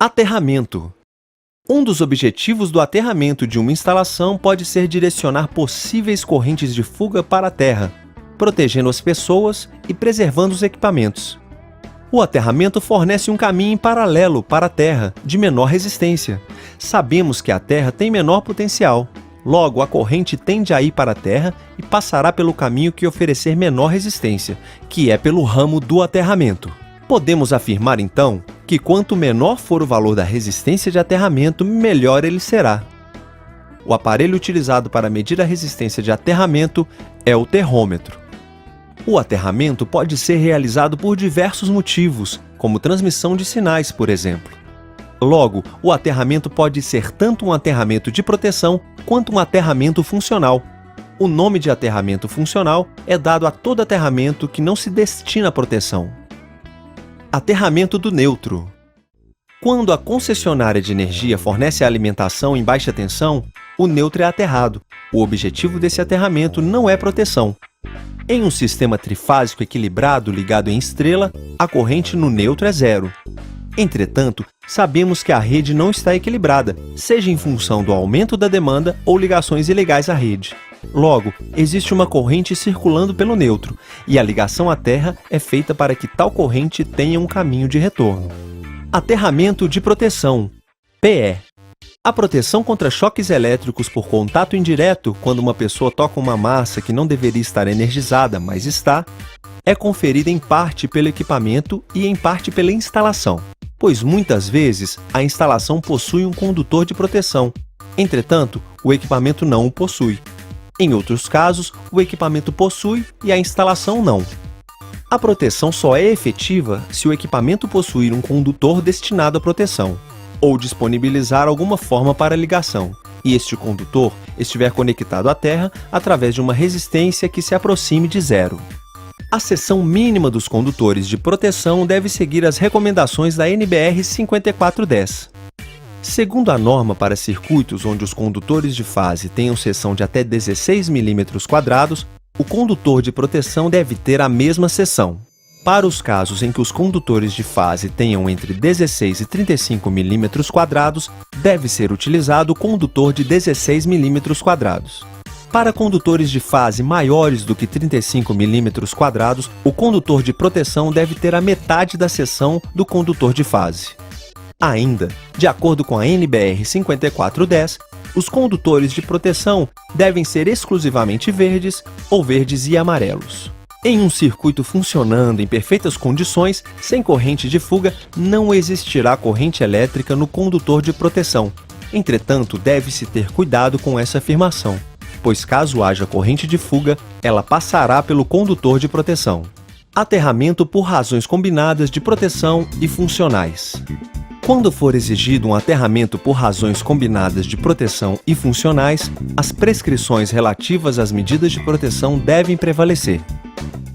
Aterramento. Um dos objetivos do aterramento de uma instalação pode ser direcionar possíveis correntes de fuga para a terra, protegendo as pessoas e preservando os equipamentos. O aterramento fornece um caminho em paralelo para a terra, de menor resistência. Sabemos que a terra tem menor potencial. Logo, a corrente tende a ir para a terra e passará pelo caminho que oferecer menor resistência, que é pelo ramo do aterramento. Podemos afirmar, então, que quanto menor for o valor da resistência de aterramento, melhor ele será. O aparelho utilizado para medir a resistência de aterramento é o terrômetro. O aterramento pode ser realizado por diversos motivos, como transmissão de sinais, por exemplo. Logo, o aterramento pode ser tanto um aterramento de proteção quanto um aterramento funcional. O nome de aterramento funcional é dado a todo aterramento que não se destina à proteção. Aterramento do neutro. Quando a concessionária de energia fornece a alimentação em baixa tensão, o neutro é aterrado. O objetivo desse aterramento não é proteção. Em um sistema trifásico equilibrado ligado em estrela, a corrente no neutro é zero. Entretanto, sabemos que a rede não está equilibrada, seja em função do aumento da demanda ou ligações ilegais à rede. Logo, existe uma corrente circulando pelo neutro, e a ligação à terra é feita para que tal corrente tenha um caminho de retorno. Aterramento de proteção, PE. A proteção contra choques elétricos por contato indireto, quando uma pessoa toca uma massa que não deveria estar energizada, mas está, é conferida em parte pelo equipamento e em parte pela instalação, pois muitas vezes a instalação possui um condutor de proteção. Entretanto, o equipamento não o possui. Em outros casos, o equipamento possui e a instalação não. A proteção só é efetiva se o equipamento possuir um condutor destinado à proteção, ou disponibilizar alguma forma para ligação, e este condutor estiver conectado à terra através de uma resistência que se aproxime de zero. A seção mínima dos condutores de proteção deve seguir as recomendações da NBR 5410. Segundo a norma para circuitos onde os condutores de fase tenham seção de até 16 mm², o condutor de proteção deve ter a mesma seção. Para os casos em que os condutores de fase tenham entre 16 e 35 mm², deve ser utilizado o condutor de 16 mm². Para condutores de fase maiores do que 35 mm², o condutor de proteção deve ter a metade da seção do condutor de fase. Ainda, de acordo com a NBR 5410, os condutores de proteção devem ser exclusivamente verdes ou verdes e amarelos. Em um circuito funcionando em perfeitas condições, sem corrente de fuga, não existirá corrente elétrica no condutor de proteção. Entretanto, deve-se ter cuidado com essa afirmação, pois caso haja corrente de fuga, ela passará pelo condutor de proteção. Aterramento por razões combinadas de proteção e funcionais. Quando for exigido um aterramento por razões combinadas de proteção e funcionais, as prescrições relativas às medidas de proteção devem prevalecer.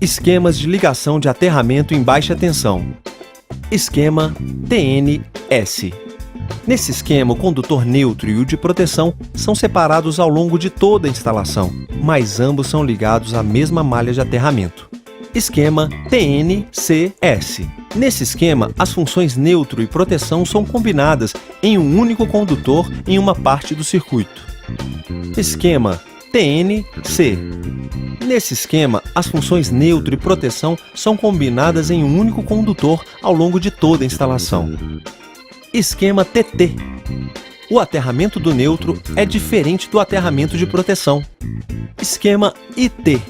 Esquemas de ligação de aterramento em baixa tensão. Esquema TNS. Nesse esquema, o condutor neutro e o de proteção são separados ao longo de toda a instalação, mas ambos são ligados à mesma malha de aterramento. Esquema TNCS. Nesse esquema, as funções neutro e proteção são combinadas em um único condutor em uma parte do circuito. Esquema TNC. Nesse esquema, as funções neutro e proteção são combinadas em um único condutor ao longo de toda a instalação. Esquema TT. O aterramento do neutro é diferente do aterramento de proteção. Esquema IT.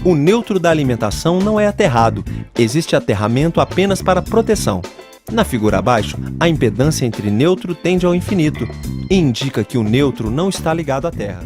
O neutro da alimentação não é aterrado, existe aterramento apenas para proteção. Na figura abaixo, a impedância entre neutro tende ao infinito e indica que o neutro não está ligado à terra.